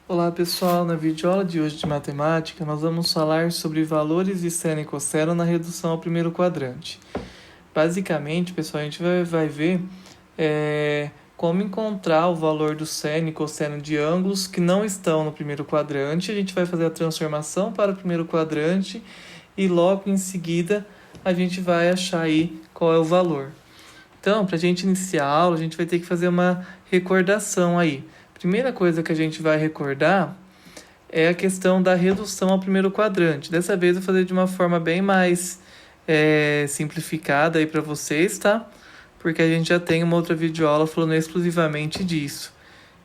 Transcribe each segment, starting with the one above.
Olá pessoal, na videoaula de hoje de matemática nós vamos falar sobre valores de seno e cosseno na redução ao primeiro quadrante. Basicamente, pessoal, a gente vai ver como encontrar o valor do seno e cosseno de ângulos que não estão no primeiro quadrante. A gente vai fazer a transformação para o primeiro quadrante e logo em seguida a gente vai achar aí qual é o valor. Então, para a gente iniciar a aula, a gente vai ter que fazer uma recordação aí. Primeira coisa que a gente vai recordar é a questão da redução ao primeiro quadrante. Dessa vez eu vou fazer de uma forma bem mais simplificada aí para vocês, tá? Porque a gente já tem uma outra videoaula falando exclusivamente disso.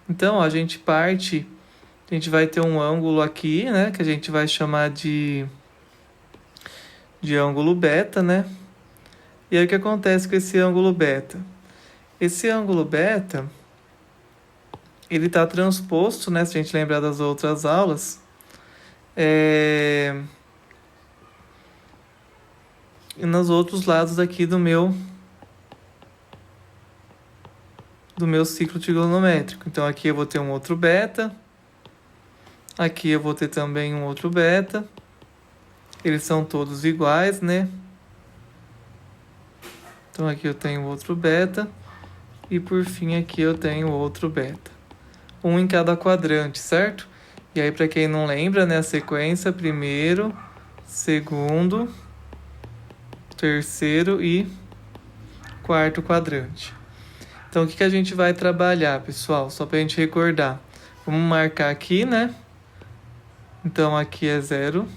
Então, a gente vai ter um ângulo aqui, né? Que a gente vai chamar de ângulo beta, né? E aí o que acontece com esse ângulo beta? Esse ângulo beta ele está transposto, né, se a gente lembrar das outras aulas, nos outros lados aqui do meu ciclo trigonométrico. Então aqui eu vou ter um outro beta, aqui eu vou ter também um outro beta, eles são todos iguais, né? Então aqui eu tenho outro beta e por fim aqui eu tenho outro beta. Um em cada quadrante, certo? E aí, para quem não lembra, né, a sequência, primeiro, segundo, terceiro e quarto quadrante. Então, o que a gente vai trabalhar, pessoal? Só para a gente recordar. Vamos marcar aqui, né? Então, aqui é 0.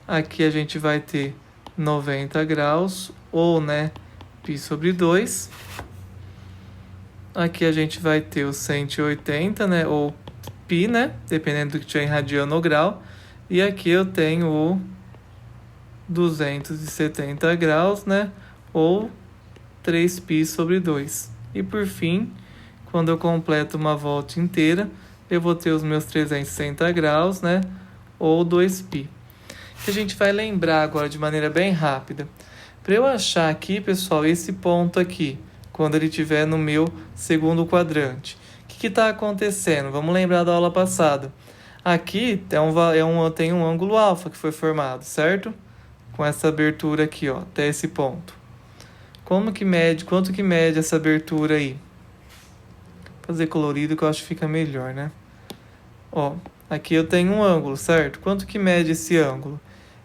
Aqui a gente vai ter 90 graus, ou, né, π sobre 2. Aqui a gente vai ter o 180, né? Ou π, né? Dependendo do que tiver em radiano ou grau. E aqui eu tenho o 270 graus, né? Ou 3π sobre 2. E por fim, quando eu completo uma volta inteira, eu vou ter os meus 360 graus, né? Ou 2π. Que a gente vai lembrar agora de maneira bem rápida. Para eu achar aqui, pessoal, esse ponto aqui, quando ele estiver no meu segundo quadrante. O que está acontecendo? Vamos lembrar da aula passada. Aqui tem um ângulo alfa que foi formado, certo? Com essa abertura aqui, ó, até esse ponto. Quanto que mede essa abertura aí? Vou fazer colorido que eu acho que fica melhor, né? Ó, aqui eu tenho um ângulo, certo? Quanto que mede esse ângulo?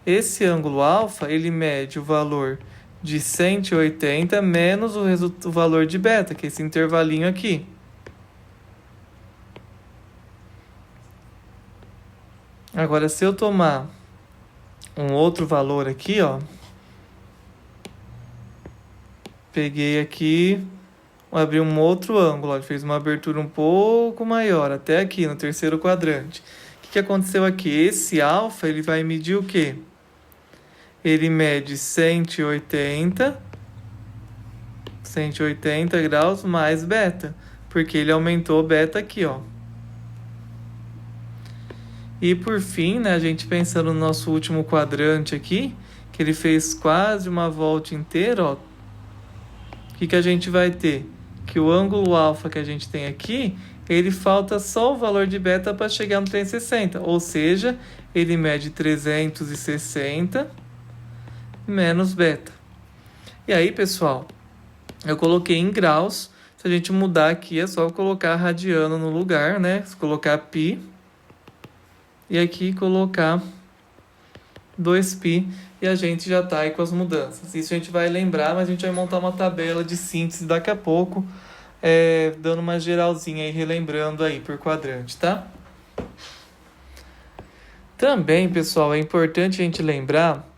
Esse ângulo alfa, ele mede o valor de 180 menos o valor de beta, que é esse intervalinho aqui. Agora, se eu tomar um outro valor aqui, ó, peguei aqui, abri um outro ângulo, ó, fez uma abertura um pouco maior, até aqui no terceiro quadrante. O que aconteceu aqui? Esse alfa, ele vai medir o quê? Ele mede 180 graus mais beta, porque ele aumentou beta aqui, ó. E por fim, né, a gente pensando no nosso último quadrante aqui, que ele fez quase uma volta inteira, ó. O que a gente vai ter? Que o ângulo alfa que a gente tem aqui, ele falta só o valor de beta para chegar no 360, ou seja, ele mede 360 menos beta. E aí, pessoal, eu coloquei em graus. Se a gente mudar aqui, é só colocar radiano no lugar, né? Se colocar π. E aqui colocar 2π. E a gente já tá aí com as mudanças. Isso a gente vai lembrar, mas a gente vai montar uma tabela de síntese daqui a pouco. Dando uma geralzinha aí, relembrando aí por quadrante, tá? Também, pessoal, é importante a gente lembrar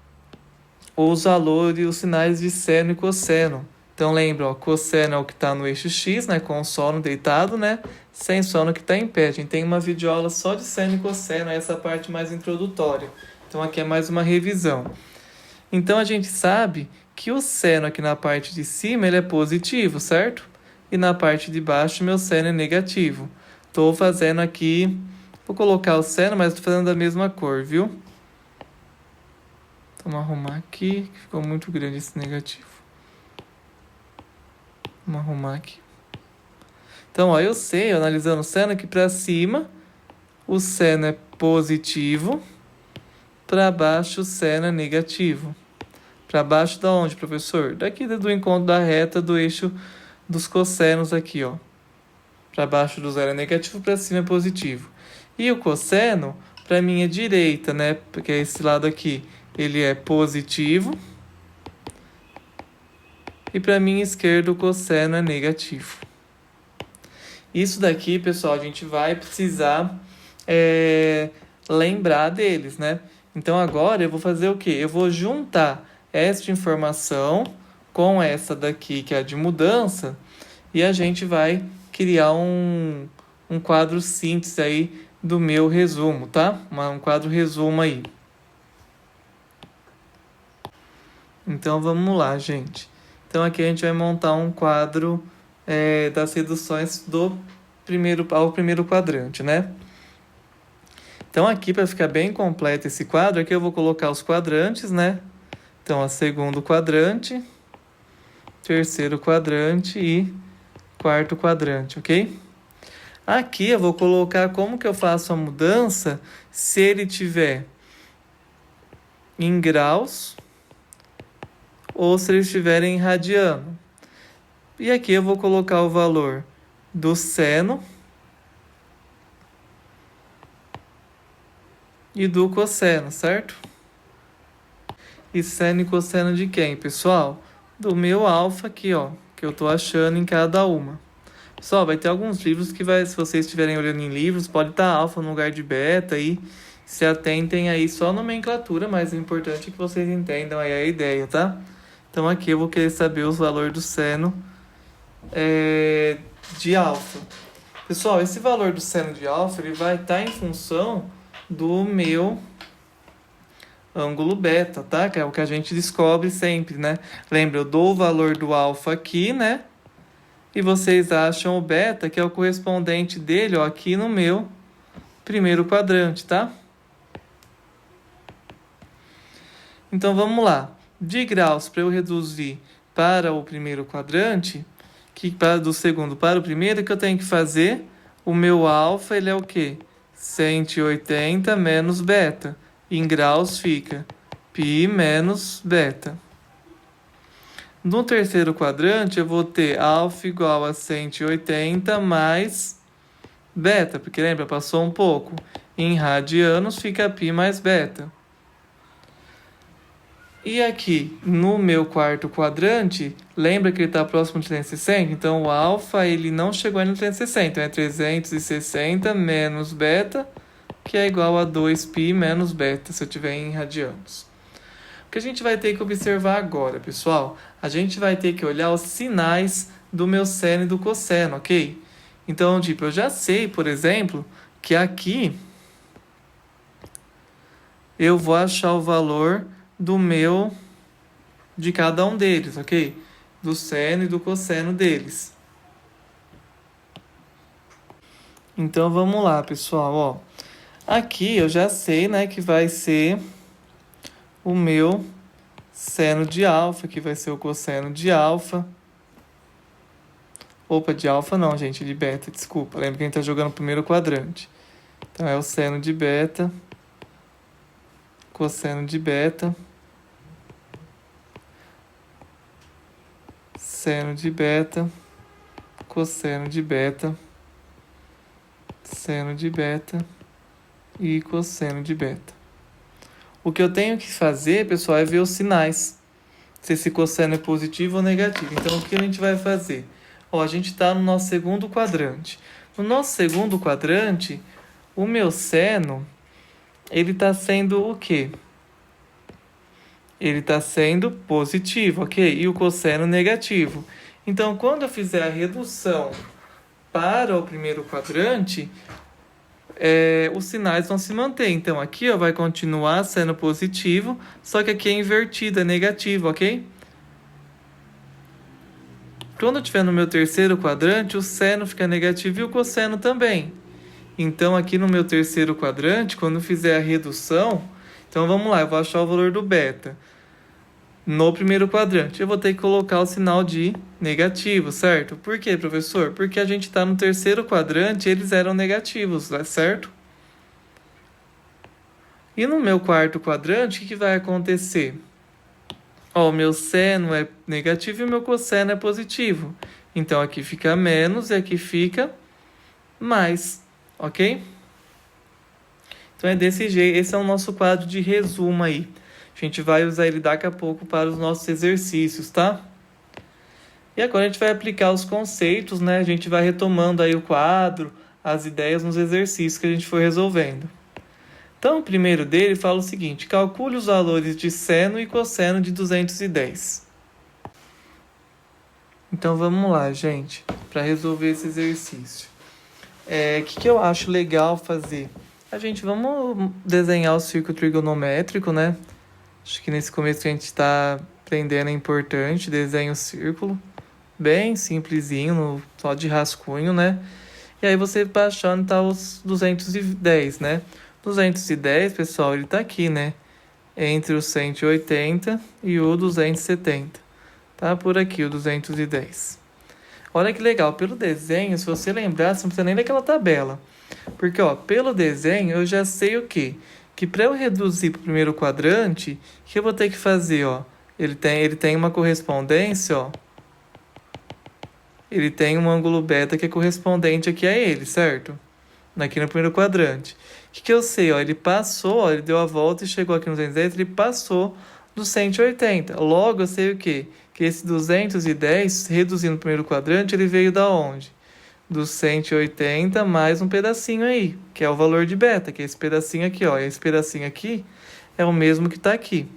os valores e os sinais de seno e cosseno. Então lembra, ó, cosseno é o que está no eixo X, né, com o sono deitado, né, sem sono que está em pé. A gente tem uma videoaula só de seno e cosseno, essa parte mais introdutória. Então aqui é mais uma revisão. Então a gente sabe que o seno aqui na parte de cima ele é positivo, certo? E na parte de baixo meu seno é negativo. Estou fazendo aqui, vou colocar o seno, mas estou fazendo da mesma cor, viu? Vamos arrumar aqui, que ficou muito grande esse negativo. Vamos arrumar aqui. Então, ó, eu sei, analisando o seno, que para cima o seno é positivo, para baixo o seno é negativo. Para baixo da onde, professor? Daqui do encontro da reta do eixo dos cossenos aqui, ó. Para baixo do zero é negativo, para cima é positivo. E o cosseno, para minha direita, né? Porque esse lado aqui, ele é positivo. E para minha esquerda, o cosseno é negativo. Isso daqui, pessoal, a gente vai precisar lembrar deles, né? Então, agora eu vou fazer o quê? Eu vou juntar esta informação com essa daqui, que é a de mudança, e a gente vai criar um quadro síntese aí do meu resumo, tá? Um quadro resumo aí. Então, vamos lá, gente. Então, aqui a gente vai montar um quadro das reduções ao primeiro quadrante, né? Então, aqui, para ficar bem completo esse quadro, aqui eu vou colocar os quadrantes, né? Então, segundo quadrante, terceiro quadrante e quarto quadrante, ok? Aqui eu vou colocar como que eu faço a mudança se ele tiver em graus ou se ele estiver em radiano. E aqui eu vou colocar o valor do seno e do cosseno, certo? E seno e cosseno de quem, pessoal? Do meu alfa aqui, ó, que eu tô achando em cada uma. Pessoal, vai ter alguns livros que se vocês estiverem olhando em livros, pode estar alfa no lugar de beta aí. Se atentem aí só a nomenclatura, mas o importante é que vocês entendam aí a ideia, tá? Então aqui eu vou querer saber os valores do seno de alfa. Pessoal, esse valor do seno de alfa, ele vai estar em função do meu ângulo beta, tá? Que é o que a gente descobre sempre, né? Lembra, eu dou o valor do alfa aqui, né? E vocês acham o beta, que é o correspondente dele, ó, aqui no meu primeiro quadrante, tá? Então, vamos lá. De graus, para eu reduzir para o primeiro quadrante, do segundo para o primeiro, que eu tenho que fazer? O meu alfa, ele é o quê? 180 menos beta. Em graus fica π menos beta. No terceiro quadrante, eu vou ter alfa igual a 180 mais beta, porque lembra, passou um pouco. Em radianos fica π mais beta. E aqui, no meu quarto quadrante, lembra que ele está próximo de 360? Então, o alfa ele não chegou ainda no 360, então é 360 menos beta, que é igual a 2π menos beta, se eu tiver em radianos. O que a gente vai ter que observar agora, pessoal? A gente vai ter que olhar os sinais do meu seno e do cosseno, ok? Então, tipo, eu já sei, por exemplo, que aqui eu vou achar o valor de cada um deles, ok? Do seno e do cosseno deles. Então, vamos lá, pessoal, ó. Aqui eu já sei, né, que vai ser o meu seno de alfa, que vai ser o cosseno de alfa. Opa, de alfa não, gente, de beta, desculpa. Lembra que a gente tá jogando o primeiro quadrante. Então, é o seno de beta, cosseno de beta, seno de beta, cosseno de beta, seno de beta e cosseno de beta. O que eu tenho que fazer, pessoal, é ver os sinais. Se esse cosseno é positivo ou negativo. Então, o que a gente vai fazer? Ó, a gente está no nosso segundo quadrante. No nosso segundo quadrante, o meu seno, ele está sendo o quê? Ele está sendo positivo, ok? E o cosseno negativo. Então, quando eu fizer a redução para o primeiro quadrante, os sinais vão se manter. Então, aqui ó, vai continuar sendo positivo, só que aqui é invertido, é negativo, ok? Quando eu estiver no meu terceiro quadrante, o seno fica negativo e o cosseno também. Então, aqui no meu terceiro quadrante, quando eu fizer a redução, então vamos lá, eu vou achar o valor do beta. No primeiro quadrante, eu vou ter que colocar o sinal de negativo, certo? Por quê, professor? Porque a gente está no terceiro quadrante e eles eram negativos, certo? E no meu quarto quadrante, o que vai acontecer? Ó, o meu seno é negativo e o meu cosseno é positivo. Então, aqui fica menos e aqui fica mais, ok? Então, é desse jeito. Esse é o nosso quadro de resumo aí. A gente vai usar ele daqui a pouco para os nossos exercícios, tá? E agora a gente vai aplicar os conceitos, né? A gente vai retomando aí o quadro, as ideias nos exercícios que a gente foi resolvendo. Então, o primeiro dele fala o seguinte: calcule os valores de seno e cosseno de 210. Então, vamos lá, gente, para resolver esse exercício. O que eu acho legal fazer? Vamos desenhar o círculo trigonométrico, né? Acho que nesse começo que a gente está aprendendo é importante. Desenha o círculo, bem simplesinho, só de rascunho, né? E aí você vai achar onde tá os 210, né? 210, pessoal, ele tá aqui, né? Entre o 180 e o 270. Tá por aqui o 210. Olha que legal, pelo desenho, se você lembrar, você não precisa nem daquela tabela. Porque, ó, pelo desenho eu já sei o quê? Que para eu reduzir para o primeiro quadrante, o que eu vou ter que fazer, ó? Ele tem uma correspondência, ó. Ele tem um ângulo beta que é correspondente aqui a ele, certo? Aqui no primeiro quadrante. O que eu sei, ó? Ele passou, ó, ele deu a volta e chegou aqui no 210, ele passou do 180. Logo, eu sei o quê? Que esse 210, reduzindo o primeiro quadrante, ele veio da onde? Do 180 mais um pedacinho aí, que é o valor de beta, que é esse pedacinho aqui, ó. Esse pedacinho aqui é o mesmo que está aqui.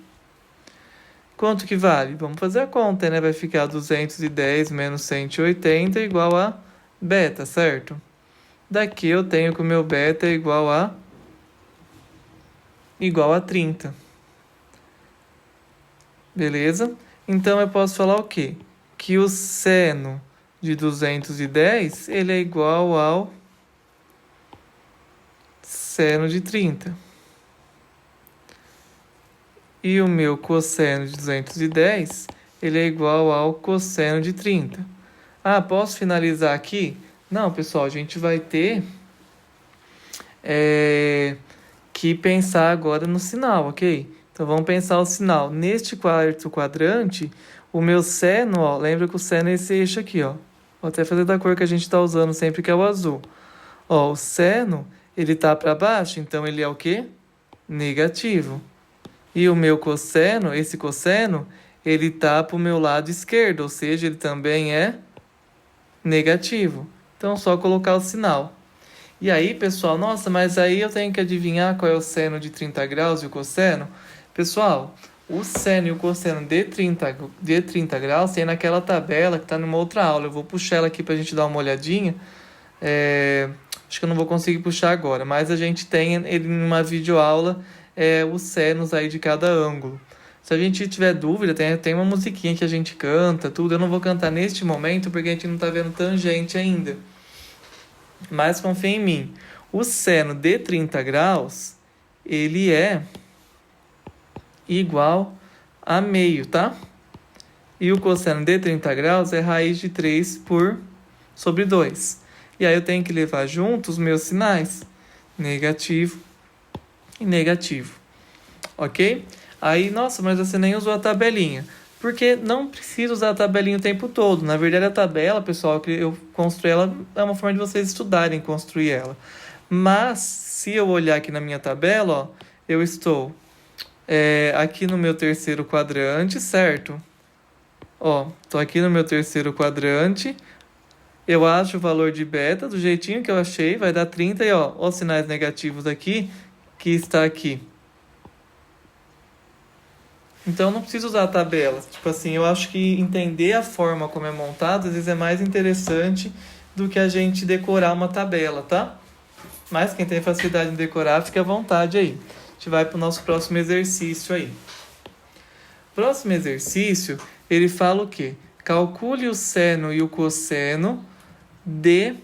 Quanto que vale? Vamos fazer a conta, né? Vai ficar 210 menos 180 igual a beta, certo? Daqui eu tenho que o meu beta é igual a 30. Beleza? Então eu posso falar o quê? Que o seno de 210, ele é igual ao seno de 30. E o meu cosseno de 210, ele é igual ao cosseno de 30. Ah, posso finalizar aqui? Não, pessoal, a gente vai ter que pensar agora no sinal, ok? Então vamos pensar o sinal. Neste quarto quadrante, o meu seno, ó, lembra que o seno é esse eixo aqui, ó. Vou até fazer da cor que a gente está usando sempre, que é o azul. Ó, o seno, ele tá para baixo, então ele é o quê? Negativo. E o meu cosseno, esse cosseno, ele tá para o meu lado esquerdo, ou seja, ele também é negativo. Então, só colocar o sinal. E aí, pessoal, nossa, mas aí eu tenho que adivinhar qual é o seno de 30 graus e o cosseno? Pessoal, o seno e o cosseno de 30 graus tem naquela tabela que está numa outra aula. Eu vou puxar ela aqui para a gente dar uma olhadinha. Acho que eu não vou conseguir puxar agora, mas a gente tem ele em uma videoaula, os senos aí de cada ângulo. Se a gente tiver dúvida, tem uma musiquinha que a gente canta, tudo. Eu não vou cantar neste momento porque a gente não está vendo tangente ainda. Mas confia em mim. O seno de 30 graus, ele é igual a meio, tá? E o cosseno de 30 graus é raiz de 3 sobre 2. E aí eu tenho que levar juntos os meus sinais. Negativo e negativo. Ok? Aí, nossa, mas você nem usou a tabelinha. Porque não precisa usar a tabelinha o tempo todo. Na verdade, a tabela, pessoal, que eu construí ela, é uma forma de vocês estudarem construir ela. Mas, se eu olhar aqui na minha tabela, ó, eu estou aqui no meu terceiro quadrante, certo? Ó, tô aqui no meu terceiro quadrante. Eu acho o valor de beta do jeitinho que eu achei, vai dar 30. E ó, os sinais negativos aqui, que está aqui. Então não preciso usar a tabela. Tipo assim, eu acho que entender a forma como é montado às vezes é mais interessante do que a gente decorar uma tabela, tá? Mas quem tem facilidade em decorar, fica à vontade aí. A gente vai para o nosso próximo exercício aí. Próximo exercício, ele fala o quê? Calcule o seno e o cosseno de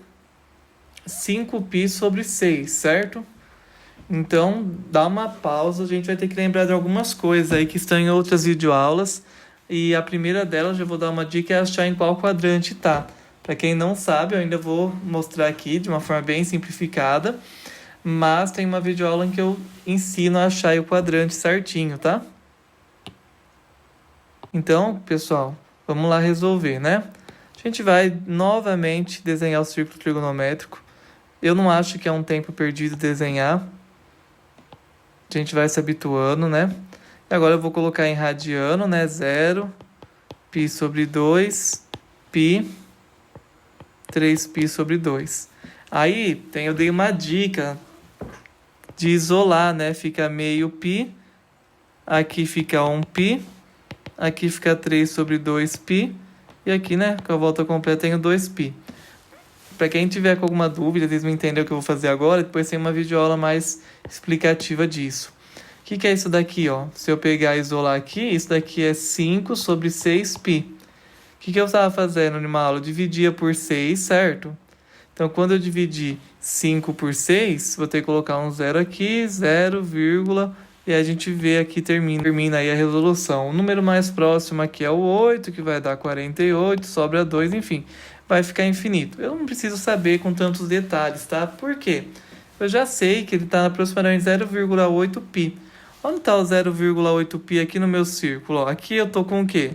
5π sobre 6, certo? Então, dá uma pausa, a gente vai ter que lembrar de algumas coisas aí que estão em outras videoaulas. E a primeira delas, já vou dar uma dica, é achar em qual quadrante tá. Para quem não sabe, eu ainda vou mostrar aqui de uma forma bem simplificada. mas tem uma videoaula em que eu ensino a achar o quadrante certinho, tá? Então, pessoal, vamos lá resolver, né? A gente vai novamente desenhar o círculo trigonométrico. Eu não acho que é um tempo perdido desenhar. A gente vai se habituando, né? E agora eu vou colocar em radiano, né? 0, π sobre 2, π, 3π sobre 2. Aí, eu dei uma dica de isolar, né? Fica meio π, aqui fica 1π, aqui fica 3 sobre 2π, e aqui, né, com a volta completa, tenho 2π. Para quem tiver com alguma dúvida, vocês não entendem o que eu vou fazer agora, depois tem uma videoaula mais explicativa disso. O que é isso daqui, ó? Se eu pegar e isolar aqui, isso daqui é 5 sobre 6π. O que eu estava fazendo numa aula? Eu dividia por 6, certo? Então, quando eu dividir 5 por 6, vou ter que colocar um zero aqui, 0, e a gente vê aqui, termina aí a resolução. O número mais próximo aqui é o 8, que vai dar 48, sobra 2, enfim, vai ficar infinito. Eu não preciso saber com tantos detalhes, tá? Por quê? Eu já sei que ele está aproximadamente 0,8π. Onde está o 0,8π aqui no meu círculo? Ó, aqui eu tô com o quê?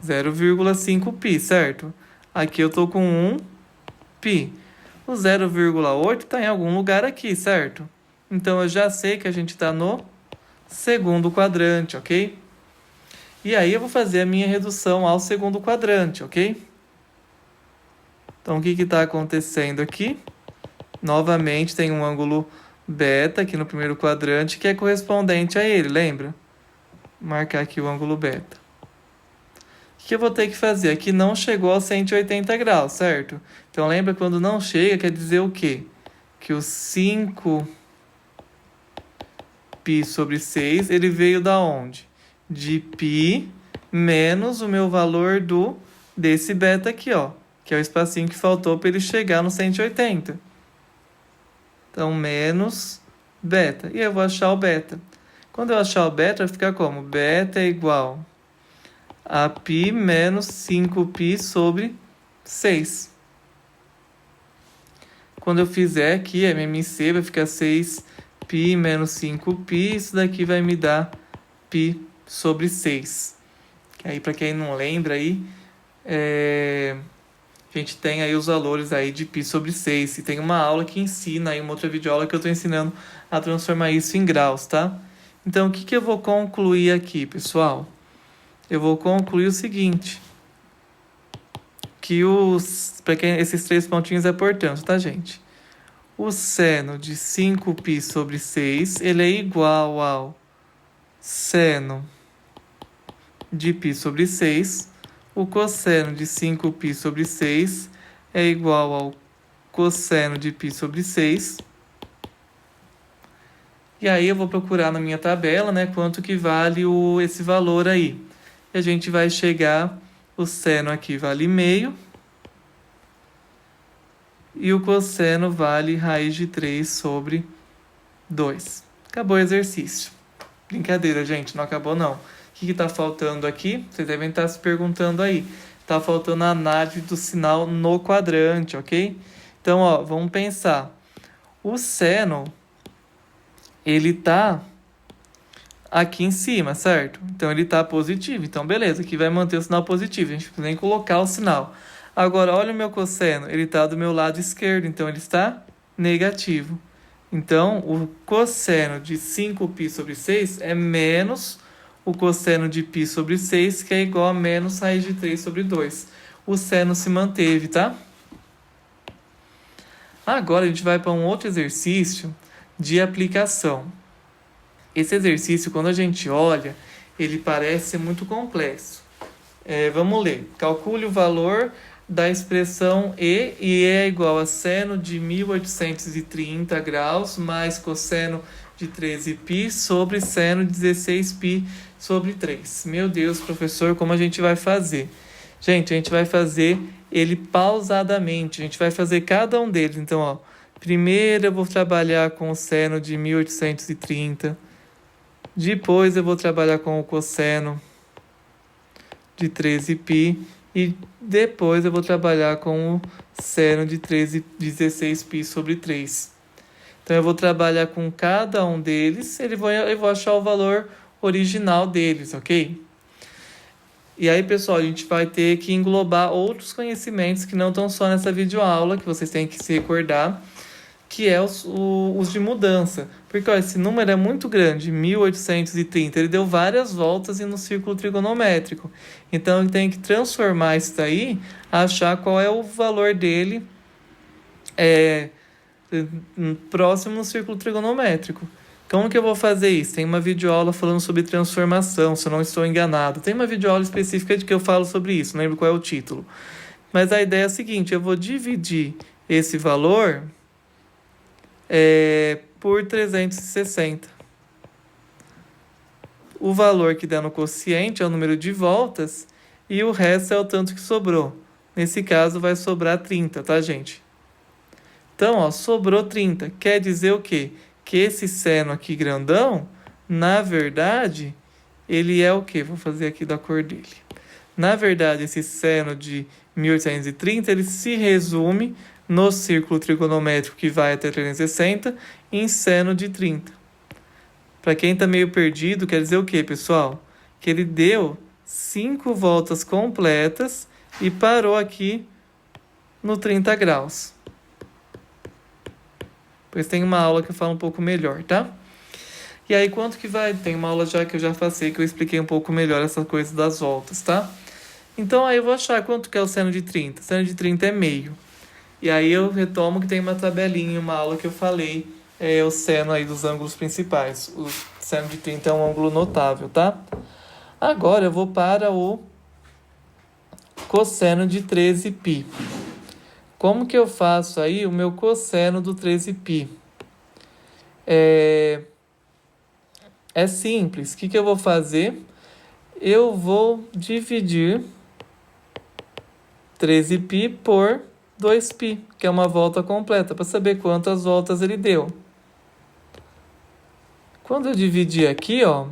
0,5π, certo? Aqui eu tô com 1π. O 0,8 está em algum lugar aqui, certo? Então, eu já sei que a gente está no segundo quadrante, ok? E aí, eu vou fazer a minha redução ao segundo quadrante, ok? Então, o que está acontecendo aqui? Novamente, tem um ângulo beta aqui no primeiro quadrante, que é correspondente a ele, lembra? Vou marcar aqui o ângulo beta. O que eu vou ter que fazer? Aqui não chegou aos 180 graus, certo? Então, lembra, quando não chega, quer dizer o quê? Que o 5π sobre 6, ele veio da onde? De π menos o meu valor desse beta aqui, ó. Que é o espacinho que faltou para ele chegar no 180. Então, menos beta. E eu vou achar o beta. Quando eu achar o beta, vai ficar como? Beta é igual a π menos 5π sobre 6. Quando eu fizer aqui, MMC vai ficar 6π menos 5π. Isso daqui vai me dar π sobre 6. Aí, para quem não lembra, aí, a gente tem aí os valores aí de π sobre 6. E tem uma aula que ensina, aí uma outra videoaula que eu estou ensinando a transformar isso em graus, tá? Então, o que eu vou concluir aqui, pessoal? Eu vou concluir o seguinte, que esses 3 pontinhos é importante, tá, gente? O seno de 5π sobre 6, ele é igual ao seno de π sobre 6. O cosseno de 5π sobre 6 é igual ao cosseno de π sobre 6. E aí eu vou procurar na minha tabela, né, quanto que vale esse valor aí. E a gente vai chegar, o seno aqui vale meio, e o cosseno vale raiz de 3 sobre 2. Acabou o exercício. Brincadeira, gente, não acabou não. O que está faltando aqui? Vocês devem estar se perguntando aí. Está faltando a análise do sinal no quadrante, ok? Então, ó, vamos pensar. O seno, ele está aqui em cima, certo? Então, ele está positivo. Então, beleza, aqui vai manter o sinal positivo. A gente não precisa nem colocar o sinal. Agora, olha o meu cosseno. Ele está do meu lado esquerdo, então ele está negativo. Então, o cosseno de 5π sobre 6 é menos o cosseno de π sobre 6, que é igual a menos raiz de 3 sobre 2. O seno se manteve, tá? Agora, a gente vai para um outro exercício de aplicação. Esse exercício, quando a gente olha, ele parece ser muito complexo. Vamos ler. Calcule o valor da expressão E é igual a seno de 1830 graus mais cosseno de 13π sobre seno de 16π sobre 3. Meu Deus, professor, como a gente vai fazer? Gente, a gente vai fazer ele pausadamente. A gente vai fazer cada um deles. Então, ó, primeiro eu vou trabalhar com o seno de 1830. Depois eu vou trabalhar com o cosseno de 13π. E depois eu vou trabalhar com o seno de 16π sobre 3. Então, eu vou trabalhar com cada um deles, eu vou achar o valor original deles, ok? E aí, pessoal, a gente vai ter que englobar outros conhecimentos que não estão só nessa videoaula, que vocês têm que se recordar, que é os de mudança. Porque ó, esse número é muito grande, 1830, ele deu várias voltas no círculo trigonométrico. Então, eu tenho que transformar isso daí, achar qual é o valor dele próximo no círculo trigonométrico. Como que eu vou fazer isso? Tem uma videoaula falando sobre transformação, se eu não estou enganado. Tem uma videoaula específica de que eu falo sobre isso, não lembro qual é o título. Mas a ideia é a seguinte, eu vou dividir esse valor por 360. O valor que dá no quociente é o número de voltas e o resto é o tanto que sobrou. Nesse caso vai sobrar 30, tá, gente? Então, ó, sobrou 30. Quer dizer o quê? Que esse seno aqui grandão, na verdade, ele é o quê? Vou fazer aqui da cor dele. Na verdade, esse seno de 1830, ele se resume no círculo trigonométrico que vai até 360 em seno de 30. Para quem está meio perdido, quer dizer o quê, pessoal? Que ele deu 5 voltas completas e parou aqui no 30 graus. Pois tem uma aula que eu falo um pouco melhor, tá? E aí, quanto que vai? Tem uma aula já que eu já passei, que eu expliquei um pouco melhor essa coisa das voltas, tá? Então, aí eu vou achar quanto que é o seno de 30. O seno de 30 é meio. E aí eu retomo que tem uma tabelinha, uma aula que eu falei, o seno aí dos ângulos principais. O seno de 30 é um ângulo notável, tá? Agora eu vou para o cosseno de 13π. Como que eu faço aí o meu cosseno do 13π? É simples. O que eu vou fazer? Eu vou dividir 13π por 2π, que é uma volta completa, para saber quantas voltas ele deu. Quando eu dividir aqui, ó,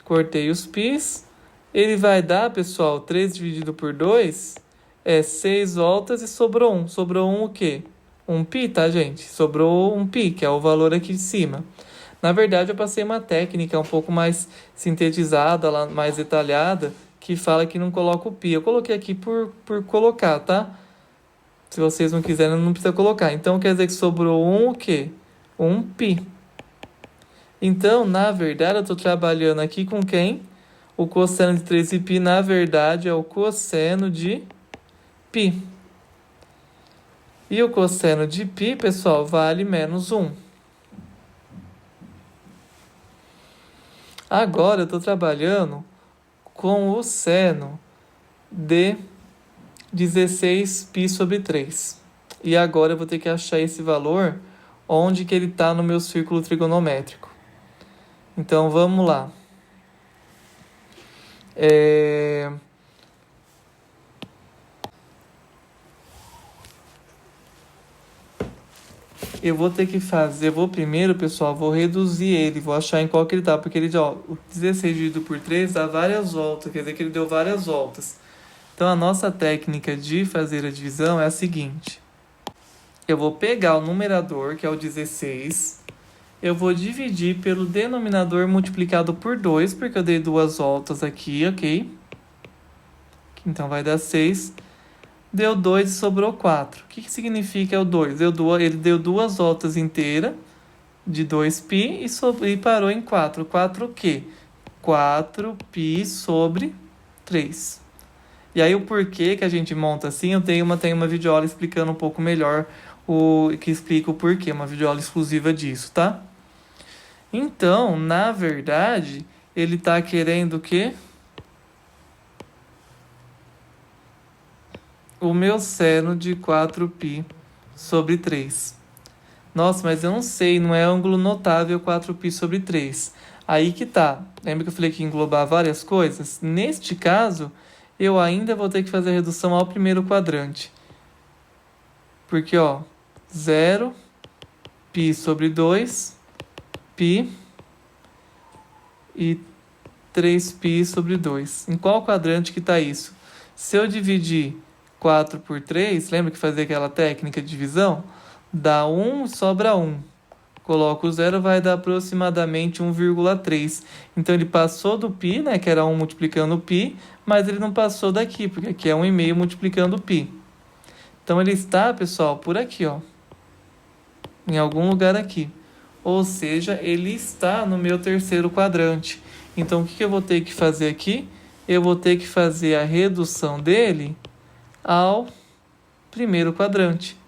cortei os πs, ele vai dar, pessoal, 3 dividido por 2 é 6 voltas e sobrou 1. Sobrou 1 o quê? 1π, tá, gente? Sobrou 1π, que é o valor aqui de cima. Na verdade, eu passei uma técnica um pouco mais sintetizada, mais detalhada, que fala que não coloca o π. Eu coloquei aqui por colocar, tá? Se vocês não quiserem, não precisa colocar. Então, quer dizer que sobrou 1 o quê? 1π. Então, na verdade, eu estou trabalhando aqui com quem? O cosseno de 13π, na verdade, é o cosseno de π. E o cosseno de π, pessoal, vale menos 1. Agora eu estou trabalhando com o seno de 16π sobre 3. E agora eu vou ter que achar esse valor onde que ele está no meu círculo trigonométrico. Então vamos lá. Eu vou ter que fazer, primeiro, pessoal, vou reduzir ele, vou achar em qual que ele tá, porque ele, ó, o 16 dividido por 3 dá várias voltas, quer dizer que ele deu várias voltas. Então, a nossa técnica de fazer a divisão é a seguinte. Eu vou pegar o numerador, que é o 16, eu vou dividir pelo denominador multiplicado por 2, porque eu dei 2 voltas aqui, ok? Então, vai dar 6. Deu 2 e sobrou 4. O que significa o 2? Ele deu 2 voltas inteiras de 2π e parou em 4. 4 o quê? 4π sobre 3. E aí o porquê que a gente monta assim, eu tenho uma videoaula explicando um pouco melhor que explica o porquê, uma videoaula exclusiva disso, tá? Então, na verdade, ele está querendo o quê? O meu seno de 4π sobre 3. Nossa, mas eu não sei, não é ângulo notável 4π sobre 3. Aí que tá. Lembra que eu falei que ia englobar várias coisas? Neste caso, eu ainda vou ter que fazer a redução ao primeiro quadrante. Porque, ó, 0π sobre 2π e 3π sobre 2. Em qual quadrante que tá isso? Se eu dividir 4 por 3, lembra que fazia aquela técnica de divisão? Dá 1 e sobra 1. coloco o zero, vai dar aproximadamente 1,3. Então, ele passou do π, né, que era 1 multiplicando o π, mas ele não passou daqui, porque aqui é 1,5 multiplicando o π. Então, ele está, pessoal, por aqui, ó, em algum lugar aqui. Ou seja, ele está no meu terceiro quadrante. Então, o que eu vou ter que fazer aqui? Eu vou ter que fazer a redução dele ao primeiro quadrante.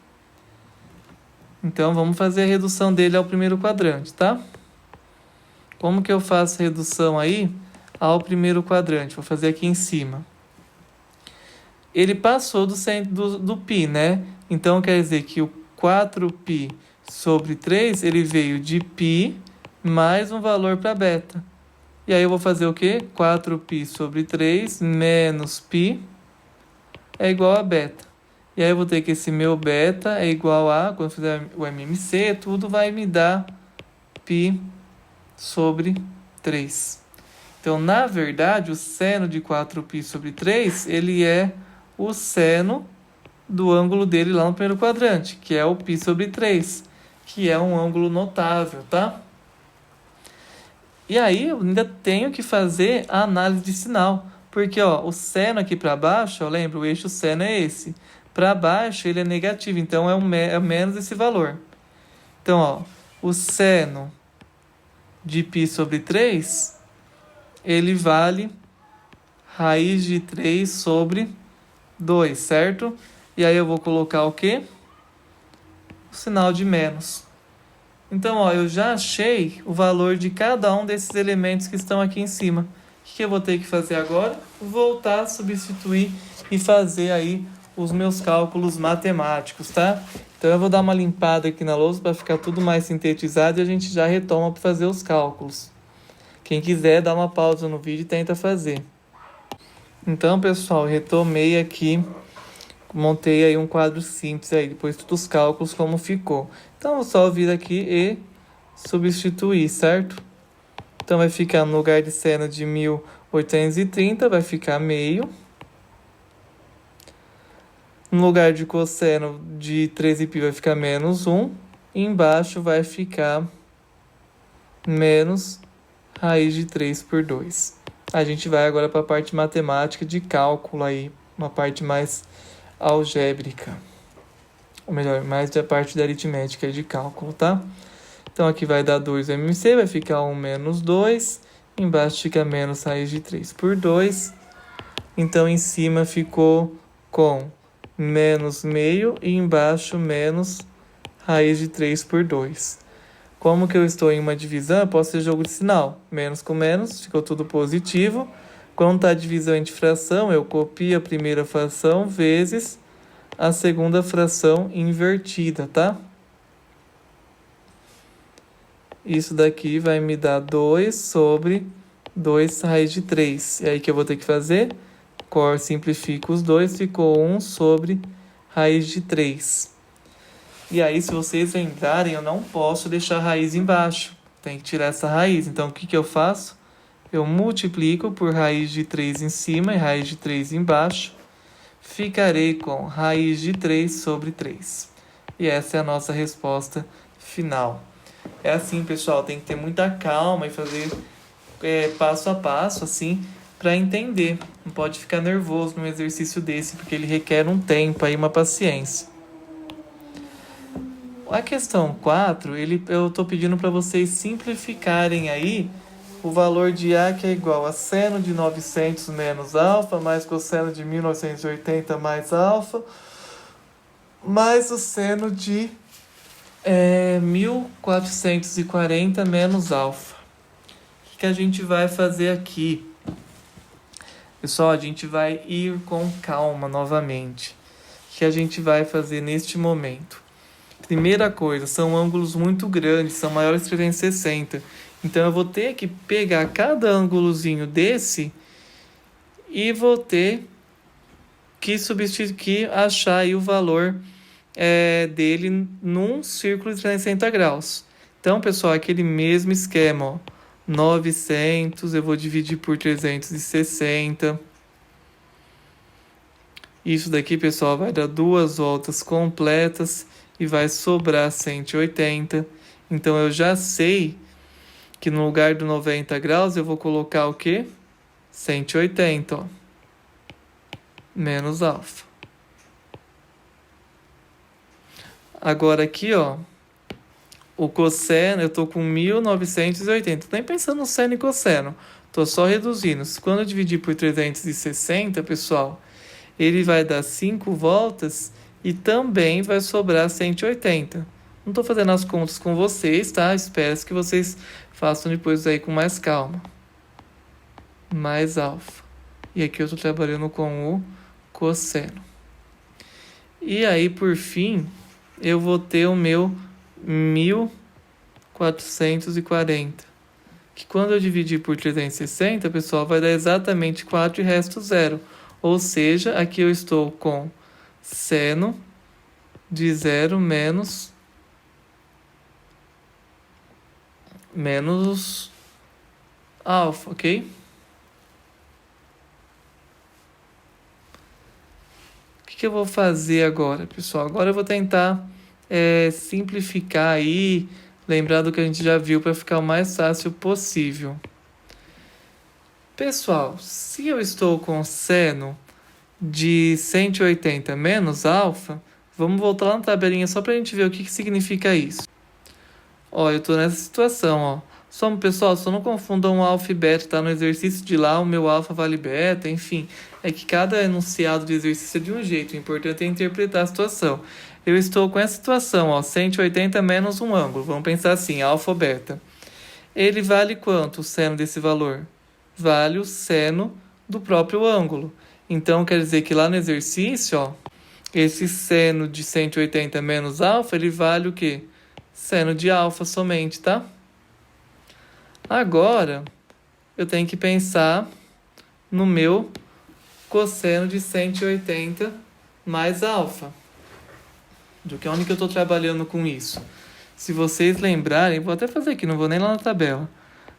Então, vamos fazer a redução dele ao primeiro quadrante, tá? Como que eu faço a redução aí ao primeiro quadrante? Vou fazer aqui em cima. Ele passou do π, né? Então, quer dizer que o 4π sobre 3, ele veio de π mais um valor para beta. E aí eu vou fazer o quê? 4π sobre 3 menos π é igual a beta. E aí eu vou ter que esse meu beta é igual a, quando eu fizer o MMC, tudo vai me dar π sobre 3. Então, na verdade, o seno de 4π sobre 3, ele é o seno do ângulo dele lá no primeiro quadrante, que é o π sobre 3, que é um ângulo notável, tá? E aí eu ainda tenho que fazer a análise de sinal, porque ó, o seno aqui para baixo, ó, lembra, o eixo seno é esse. Para baixo ele é negativo, então é menos esse valor. Então, ó, o seno de π sobre 3, ele vale raiz de 3 sobre 2, certo? E aí eu vou colocar o quê? O sinal de menos. Então, ó, eu já achei o valor de cada um desses elementos que estão aqui em cima. O que eu vou ter que fazer agora? Voltar a substituir e fazer aí os meus cálculos matemáticos, tá? Então, eu vou dar uma limpada aqui na lousa para ficar tudo mais sintetizado e a gente já retoma para fazer os cálculos. Quem quiser, dá uma pausa no vídeo e tenta fazer. Então, pessoal, retomei aqui, montei aí um quadro simples aí, depois dos cálculos como ficou. Então, vou só vir aqui e substituir, certo? Então, vai ficar no lugar de seno de 1830, vai ficar meio. No lugar de cosseno de 13π vai ficar menos 1. E embaixo vai ficar menos raiz de 3 por 2. A gente vai agora para a parte matemática de cálculo aí, uma parte mais algébrica. Ou melhor, mais da parte da aritmética de cálculo, tá? Então, aqui vai dar 2 MC, vai ficar 1 menos 2. Embaixo fica menos raiz de 3 por 2. Então, em cima ficou com menos meio e embaixo menos raiz de 3 por 2. Como que eu estou em uma divisão, eu posso ter jogo de sinal. Menos com menos, ficou tudo positivo. Quando está a divisão entre fração, eu copio a primeira fração vezes a segunda fração invertida, tá? Isso daqui vai me dar 2 sobre 2 raiz de 3. E aí que eu vou ter que fazer? Simplifico os dois, ficou 1 sobre raiz de 3. E aí, se vocês lembrarem, eu não posso deixar a raiz embaixo. Tem que tirar essa raiz. Então, o que eu faço? Eu multiplico por raiz de 3 em cima e raiz de 3 embaixo. Ficarei com raiz de 3 sobre 3. E essa é a nossa resposta final. É assim, pessoal, tem que ter muita calma e fazer passo a passo, assim, para entender. Não pode ficar nervoso num exercício desse, porque ele requer um tempo e uma paciência. A questão 4, eu estou pedindo para vocês simplificarem aí o valor de A, que é igual a seno de 900 menos alfa, mais cosseno de 1980 mais alfa, mais o seno de 1440 menos alfa. O que a gente vai fazer aqui? Pessoal, a gente vai ir com calma novamente. O que a gente vai fazer neste momento? Primeira coisa, são ângulos muito grandes, são maiores que 360. Então, eu vou ter que pegar cada ângulozinho desse e vou ter que substituir, achar aí o valor dele num círculo de 360 graus. Então, pessoal, aquele mesmo esquema, ó, 900, eu vou dividir por 360. Isso daqui, pessoal, vai dar 2 voltas completas e vai sobrar 180. Então, eu já sei que no lugar do 90 graus, eu vou colocar o quê? 180, ó. Menos alfa. Agora aqui, ó, o cosseno, eu tô com 1980. Nem pensando no seno e cosseno. Tô só reduzindo. Quando eu dividir por 360, pessoal, ele vai dar 5 voltas e também vai sobrar 180. Não tô fazendo as contas com vocês, tá? Espero que vocês façam depois aí com mais calma. Mais alfa. E aqui eu tô trabalhando com o cosseno. E aí, por fim, eu vou ter o meu 1440. Que quando eu dividir por 360, pessoal, vai dar exatamente 4 e resto 0. Ou seja, aqui eu estou com seno de 0 menos alfa, ok? O que eu vou fazer agora, pessoal? Agora eu vou tentar simplificar aí, lembrar do que a gente já viu para ficar o mais fácil possível. Pessoal, se eu estou com seno de 180 menos alfa, vamos voltar lá na tabelinha só para a gente ver o que significa isso. Ó, eu estou nessa situação, ó. Pessoal, só não confundam alfa e beta, tá? No exercício de lá, o meu alfa vale beta, enfim. É que cada enunciado de exercício é de um jeito, o importante é interpretar a situação. Eu estou com essa situação, ó, 180 menos um ângulo. Vamos pensar assim, alfa ou beta. Ele vale quanto, o seno desse valor? Vale o seno do próprio ângulo. Então, quer dizer que lá no exercício, ó, esse seno de 180 menos alfa, ele vale o quê? Seno de alfa somente, tá? Agora, eu tenho que pensar no meu cosseno de 180 mais alfa. Do que onde que eu estou trabalhando com isso? Se vocês lembrarem, vou até fazer aqui, não vou nem lá na tabela.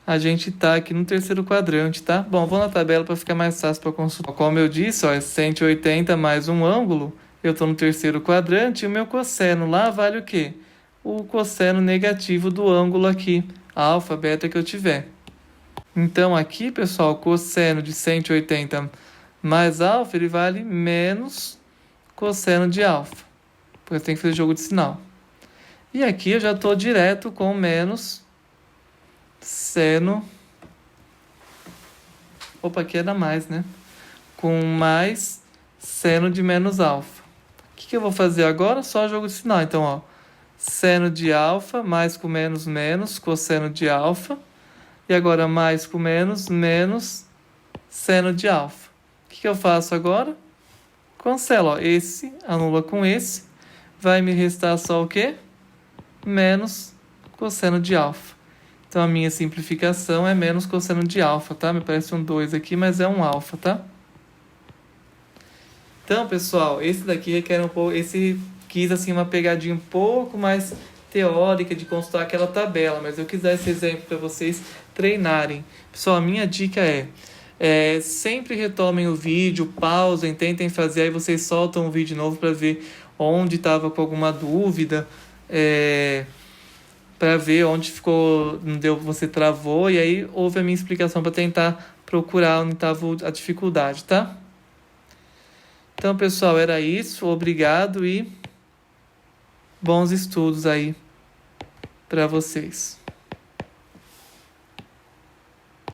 A gente está aqui no terceiro quadrante, tá? Bom, vou na tabela para ficar mais fácil para consultar. Como eu disse, ó, é 180 mais um ângulo. Eu estou no terceiro quadrante e o meu cosseno lá vale o quê? O cosseno negativo do ângulo aqui, alfa, beta que eu tiver. Então aqui, pessoal, o cosseno de 180 mais alfa, ele vale menos cosseno de alfa. Porque tem que fazer jogo de sinal. E aqui eu já estou direto com menos seno. Opa, aqui era mais, né? Com mais seno de menos alfa. O que eu vou fazer agora? Só jogo de sinal. Então, ó, seno de alfa, mais com menos, menos, cosseno de alfa. E agora mais com menos, menos seno de alfa. O que eu faço agora? Cancelo, ó, esse anula com esse. Vai me restar só o quê? Menos cosseno de alfa. Então, a minha simplificação é menos cosseno de alfa, tá? Me parece um 2 aqui, mas é um alfa, tá? Então, pessoal, esse daqui requer um pouco... Esse quis, assim, uma pegadinha um pouco mais teórica de consultar aquela tabela, mas eu quis dar esse exemplo para vocês treinarem. Pessoal, a minha dica é sempre retomem o vídeo, pausem, tentem fazer, aí vocês soltam o vídeo novo para ver onde estava com alguma dúvida, para ver onde ficou, não deu, você travou, e aí houve a minha explicação para tentar procurar onde estava a dificuldade, tá? Então, pessoal, era isso. Obrigado e bons estudos aí para vocês.